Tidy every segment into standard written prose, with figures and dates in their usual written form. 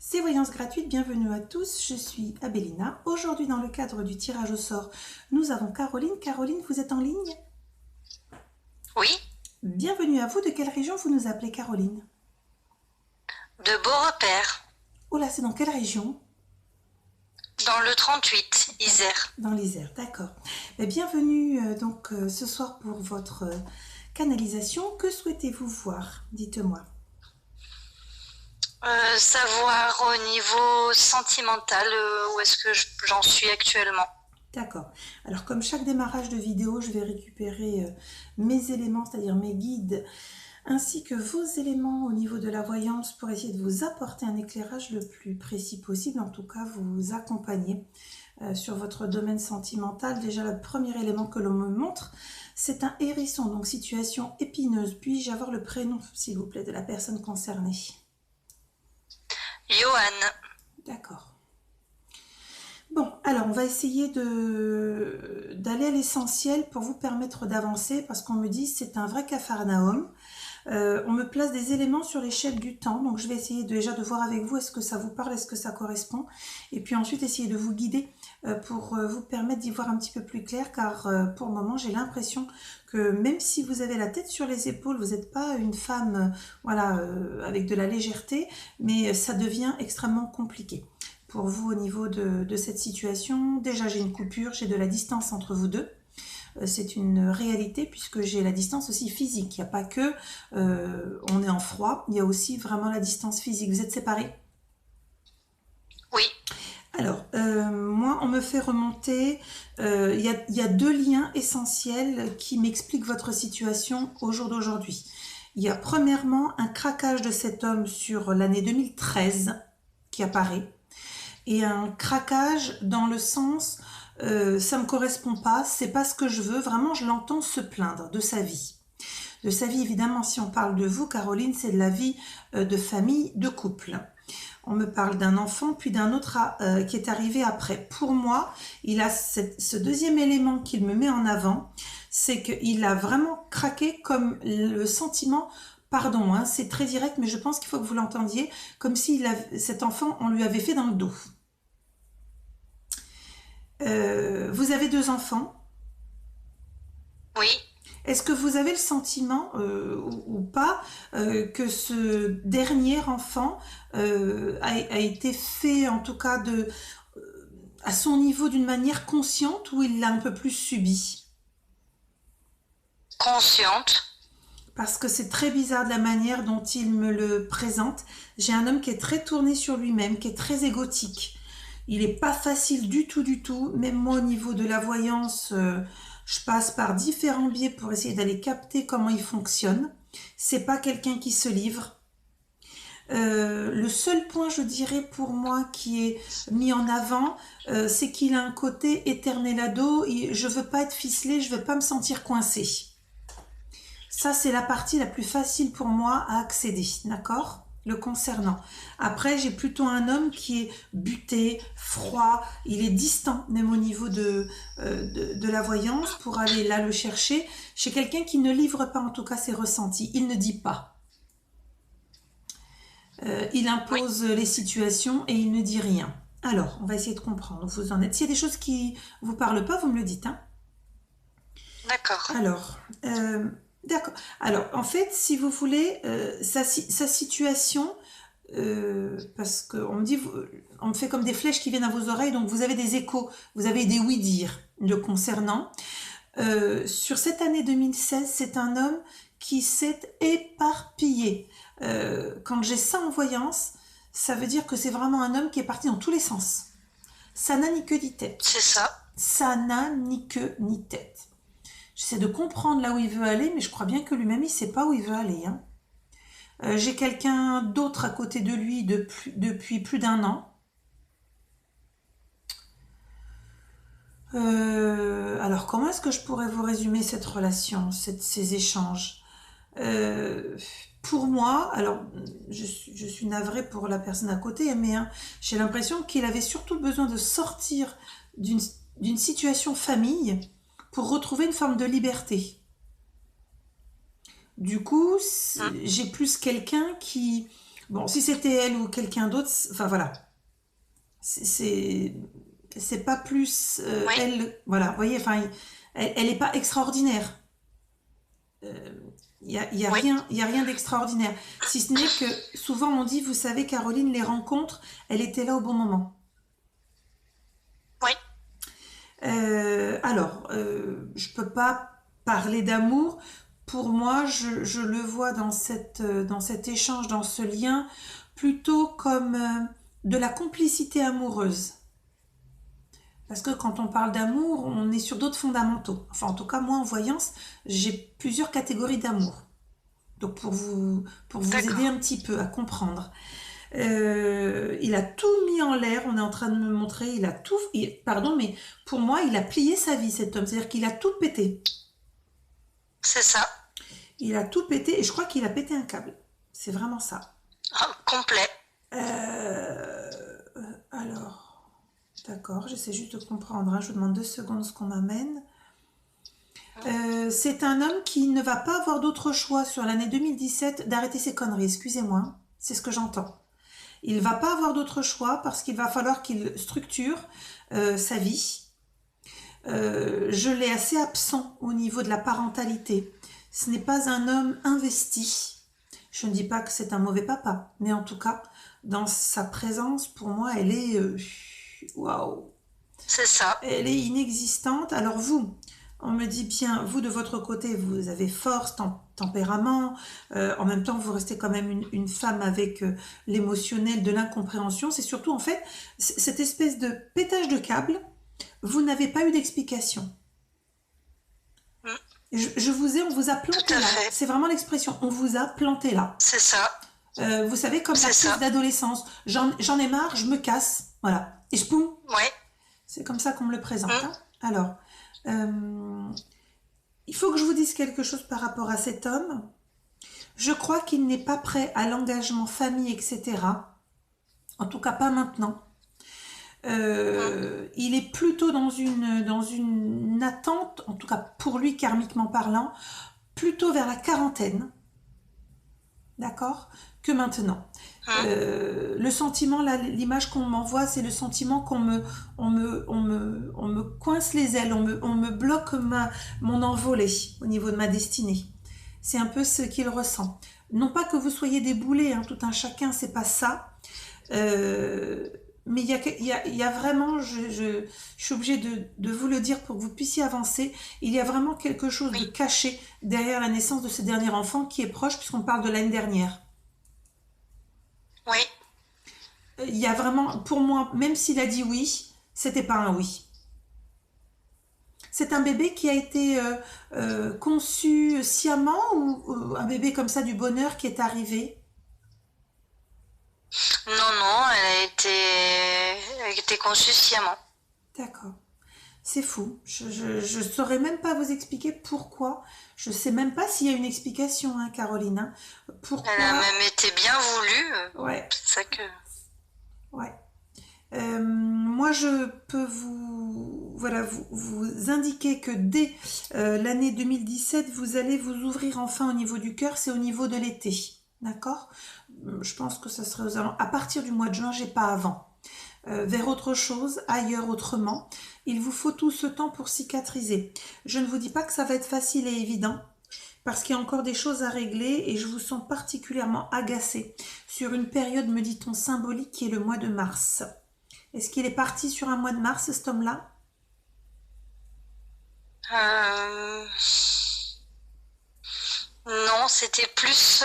C'est Voyance gratuite, bienvenue à tous, je suis Abélina. Aujourd'hui dans le cadre du tirage au sort, nous avons Caroline. Caroline, vous êtes en ligne? Oui, Bienvenue à vous, de quelle région vous nous appelez Caroline? de Beaurepaire, Oh là, c'est dans quelle région? dans le 38, Isère. Dans l'Isère, d'accord. Bienvenue ce soir pour votre canalisation. Que souhaitez-vous voir? Dites-moi. Savoir au niveau sentimental où est-ce que j'en suis actuellement. D'accord. Alors comme chaque démarrage de vidéo, je vais récupérer mes éléments, c'est-à-dire mes guides, ainsi que vos éléments au niveau de la voyance pour essayer de vous apporter un éclairage le plus précis possible, en tout cas vous accompagner sur votre domaine sentimental. Déjà le premier élément que l'on me montre, c'est un hérisson, donc situation épineuse. Puis-je avoir le prénom, s'il vous plaît, de la personne concernée? Johan, D'accord. Bon, alors on va essayer d'aller à l'essentiel pour vous permettre d'avancer, parce qu'on me dit c'est un vrai capharnaüm. On me place des éléments sur l'échelle du temps, donc je vais essayer déjà de voir avec vous est-ce que ça vous parle, est-ce que ça correspond, et puis ensuite essayer de vous guider pour vous permettre d'y voir un petit peu plus clair, car pour le moment j'ai l'impression que même si vous avez la tête sur les épaules, vous n'êtes pas une femme voilà, avec de la légèreté, mais ça devient extrêmement compliqué pour vous au niveau de cette situation. Déjà j'ai une coupure, j'ai de la distance entre vous deux. C'est une réalité puisque j'ai la distance aussi physique. Il n'y a pas que on est en froid, il y a aussi vraiment la distance physique. Vous êtes séparés? oui, Alors, moi, on me fait remonter, il y a deux liens essentiels qui m'expliquent votre situation au jour d'aujourd'hui. Il y a premièrement un craquage de cet homme sur l'année 2013 qui apparaît, et un craquage dans le sens ça me correspond pas, c'est pas ce que je veux, vraiment je l'entends se plaindre de sa vie. De sa vie, évidemment, si on parle de vous, Caroline, c'est de la vie de famille, de couple. On me parle d'un enfant, puis d'un autre qui est arrivé après. Pour moi, il a ce deuxième élément qu'il me met en avant, c'est qu'il a vraiment craqué comme le sentiment, pardon, hein, c'est très direct, mais je pense qu'il faut que vous l'entendiez, comme si cet enfant, on lui avait fait dans le dos. Vous avez deux enfants. oui. Est-ce que vous avez le sentiment ou pas que ce dernier enfant a été fait en tout cas à son niveau d'une manière consciente, ou il l'a un peu plus subi? Consciente. Parce que c'est très bizarre de la manière dont il me le présente. J'ai un homme qui est très tourné sur lui-même, qui est très égotique. Il n'est pas facile du tout, du tout. Même moi, au niveau de la voyance, je passe par différents biais pour essayer d'aller capter comment il fonctionne. C'est pas quelqu'un qui se livre. Le seul point, je dirais, pour moi, qui est mis en avant, c'est qu'il a un côté éternel ado. Je veux pas être ficelé, je veux pas me sentir coincé. Ça, c'est la partie la plus facile pour moi à accéder, d'accord? Le concernant. Après, j'ai plutôt un homme qui est buté, froid, il est distant, même au niveau de la voyance, pour aller là le chercher, chez quelqu'un qui ne livre pas en tout cas ses ressentis, il ne dit pas. Il Oui, impose les situations et il ne dit rien. Alors, on va essayer de comprendre où vous en êtes. S'il y a des choses qui vous parlent pas, vous me le dites, hein. d'accord. Alors, d'accord. Alors, en fait, si vous voulez, sa situation, parce qu'on me dit, on me fait comme des flèches qui viennent à vos oreilles, donc vous avez des échos, vous avez des oui-dire le concernant. Sur cette année 2016, c'est un homme qui s'est éparpillé. Quand j'ai ça en voyance, ça veut dire que c'est vraiment un homme qui est parti dans tous les sens. Ça n'a ni queue ni tête. C'est ça. Ça n'a ni queue ni tête. J'essaie de comprendre là où il veut aller, mais je crois bien que lui-même, il ne sait pas où il veut aller, hein. J'ai quelqu'un d'autre à côté de lui depuis plus d'un an. Alors, comment est-ce que je pourrais vous résumer cette relation, ces échanges? Euh, pour moi, alors je suis navrée pour la personne à côté, mais hein, j'ai l'impression qu'il avait surtout besoin de sortir d'une d'une situation famille pour retrouver une forme de liberté. Du coup, Hmm. j'ai plus quelqu'un qui Bon, si c'était elle ou quelqu'un d'autre, enfin voilà, c'est c'est pas plus Oui, elle, voilà, vous voyez, enfin, elle est pas extraordinaire. oui, Il y a rien d'extraordinaire. Si ce n'est que souvent on dit, vous savez, Caroline, les rencontres, elle était là au bon moment. oui, Je peux pas parler d'amour. Pour moi, je le vois dans cet échange, dans ce lien, plutôt comme de la complicité amoureuse. Parce que quand on parle d'amour, on est sur d'autres fondamentaux. Enfin, en tout cas, moi, en voyance, j'ai plusieurs catégories d'amour. Donc, pour vous aider d'accord. un petit peu à comprendre. Il a tout mis en l'air, on est en train de me montrer, pardon, mais pour moi, il a plié sa vie, cet homme. C'est-à-dire qu'il a tout pété. C'est ça. Il a tout pété, et je crois qu'il a pété un câble. C'est vraiment ça. Ah, complet. Euh, alors, d'accord, j'essaie juste de comprendre, hein. Je vous demande 2 secondes ce qu'on m'amène. C'est un homme qui ne va pas avoir d'autre choix sur l'année 2017 d'arrêter ses conneries, excusez-moi, hein. C'est ce que j'entends. Il va pas avoir d'autre choix parce qu'il va falloir qu'il structure sa vie. Je l'ai assez absent au niveau de la parentalité. Ce n'est pas un homme investi. Je ne dis pas que c'est un mauvais papa, mais en tout cas, dans sa présence, pour moi, elle est waouh, C'est ça. elle est inexistante. Alors vous, on me dit bien, vous de votre côté, vous avez force, tempérament, en même temps vous restez quand même une femme avec l'émotionnel, de l'incompréhension. C'est surtout en fait cette espèce de pétage de câble, vous n'avez pas eu d'explication. Mm, On vous a tout planté à là. fait. C'est vraiment l'expression, on vous a planté là. C'est ça. Vous savez, comme la C'est crise ça. d'adolescence, j'en ai marre, je me casse, voilà. Et je poum, Oui. c'est comme ça qu'on me le présente, Mm, hein. Alors, euh, il faut que je vous dise quelque chose par rapport à cet homme. Je crois qu'il n'est pas prêt à l'engagement famille, etc. En tout cas, pas maintenant. mm. Il est plutôt dans une attente, en tout cas pour lui, karmiquement parlant, plutôt vers la quarantaine, d'accord, que maintenant. Mm. Le sentiment, là, l'image qu'on m'envoie, c'est le sentiment on me coince les ailes, on me bloque mon envolée au niveau de ma destinée. C'est un peu ce qu'il ressent. Non pas que vous soyez déboulé, hein, tout un chacun, c'est pas ça. Euh, mais il y a vraiment, je suis obligée de vous le dire pour que vous puissiez avancer, il y a vraiment quelque chose de Oui. caché derrière la naissance de ce dernier enfant qui est proche, puisqu'on parle de l'année dernière. Oui. Il y a vraiment, pour moi, même s'il a dit oui, c'était pas un oui. C'est un bébé qui a été conçu sciemment ou un bébé comme ça du bonheur qui est arrivé? Non, non, elle a été conçue sciemment. D'accord. C'est fou. Je saurais même pas vous expliquer pourquoi. Je sais même pas s'il y a une explication, hein, Caroline, hein. Elle a Pourquoi? même été bien voulue. Ouais, C'est ça que. ouais. Moi, je peux vous indiquer que dès l'année 2017, vous allez vous ouvrir enfin au niveau du cœur, c'est au niveau de l'été. D'accord? Je pense que ça serait à partir du mois de juin, j'ai pas avant. Vers autre chose, ailleurs, autrement. Il vous faut tout ce temps pour cicatriser. Je ne vous dis pas que ça va être facile et évident, parce qu'il y a encore des choses à régler et je vous sens particulièrement agacée sur une période, me dit-on, symbolique qui est le mois de mars. Est-ce qu'il est parti sur un mois de mars, cet homme-là? Euh, Non, c'était plus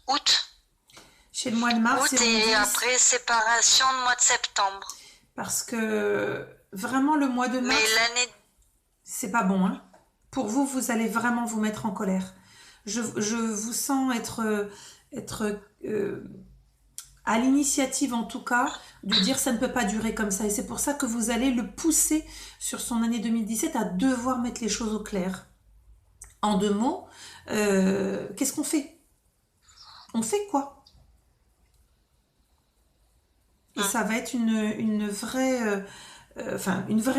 août. Chez le mois de mars, et Août on me et dit, après séparation le mois de septembre. parce que vraiment le mois de Mais mars, l'année. c'est pas bon, hein. Pour vous, vous allez vraiment vous mettre en colère. Je vous sens être à l'initiative en tout cas, de dire ça ne peut pas durer comme ça. Et c'est pour ça que vous allez le pousser sur son année 2017 à devoir mettre les choses au clair. En 2 mots, qu'est-ce qu'on fait? On fait quoi? Et Hum, ça va être une vraie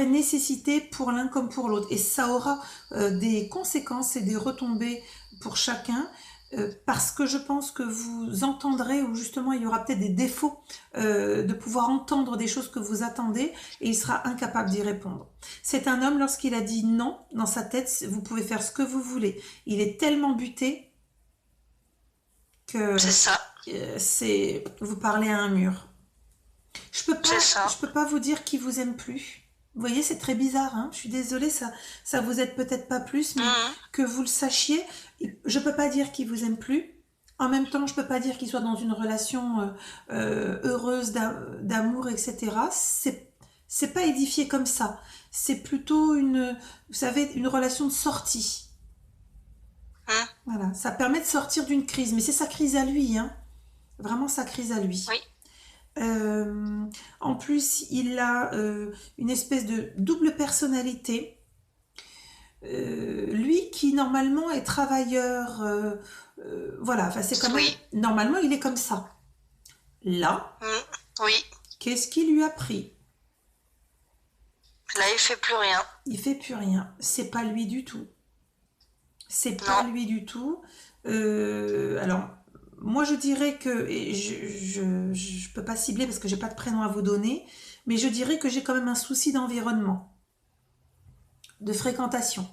nécessité pour l'un comme pour l'autre. Et ça aura des conséquences et des retombées pour chacun. parce que je pense que vous entendrez, ou justement il y aura peut-être des défauts de pouvoir entendre des choses que vous attendez, et il sera incapable d'y répondre. C'est un homme, lorsqu'il a dit non, dans sa tête, vous pouvez faire ce que vous voulez. Il est tellement buté que C'est ça. vous parlez à un mur. C'est ça. Je peux pas vous dire qu'il vous aime plus. Vous voyez, c'est très bizarre, hein. Je suis désolée, ça vous aide peut-être pas plus, mais que vous le sachiez, je peux pas dire qu'il vous aime plus. En même temps, je peux pas dire qu'il soit dans une relation heureuse d'amour, etc. C'est pas édifié comme ça. C'est plutôt vous savez, une relation de sortie. Voilà, ça permet de sortir d'une crise, mais c'est sa crise à lui, hein. Vraiment sa crise à lui. Oui. En plus, il a une espèce de double personnalité. Lui qui normalement est travailleur, voilà, enfin c'est quand même, normalement il est comme ça. Là, oui. Qu'est-ce qui lui a pris? Là, il fait plus rien. Il fait plus rien. C'est pas lui du tout. C'est pas lui du tout. Alors, moi je dirais que, et je peux pas cibler parce que j'ai pas de prénom à vous donner, mais je dirais que j'ai quand même un souci d'environnement, de fréquentation.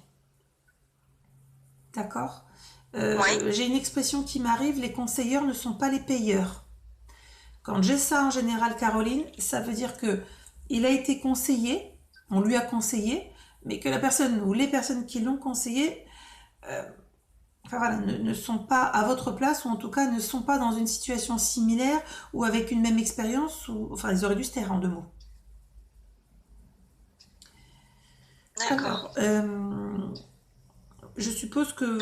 D'accord? J'ai une expression qui m'arrive, les conseilleurs ne sont pas les payeurs. Quand j'ai ça en général, Caroline, ça veut dire que il a été conseillé, on lui a conseillé, mais que la personne ou les personnes qui l'ont conseillé enfin, voilà, ne sont pas à votre place, ou en tout cas ne sont pas dans une situation similaire ou avec une même expérience, ou enfin ils auraient dû se taire en 2 mots. D'accord. Alors, je suppose que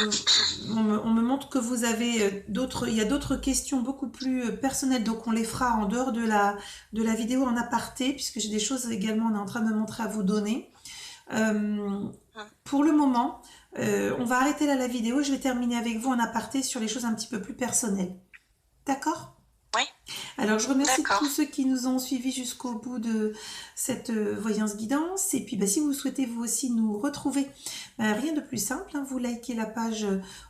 on me montre que vous avez il y a d'autres questions beaucoup plus personnelles, donc on les fera en dehors de la vidéo en aparté, puisque j'ai des choses également, on est en train de me montrer à vous donner. Pour le moment, on va arrêter là la vidéo, je vais terminer avec vous en aparté sur les choses un petit peu plus personnelles. D'accord ? Oui. Alors, je remercie tous ceux qui nous ont suivis jusqu'au bout de cette voyance guidance. Et puis, si vous souhaitez vous aussi nous retrouver, rien de plus simple, hein, vous likez la page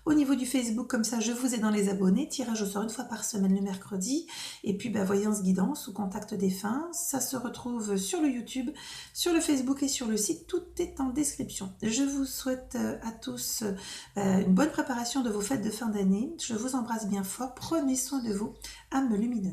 au niveau du Facebook, comme ça je vous ai dans les abonnés. Tirage au sort 1 fois par semaine le mercredi. Et puis, voyance guidance ou contact défunt, ça se retrouve sur le YouTube, sur le Facebook et sur le site. Tout est en description. Je vous souhaite à tous une bonne préparation de vos fêtes de fin d'année. Je vous embrasse bien fort. Prenez soin de vous. Âme lumineuse.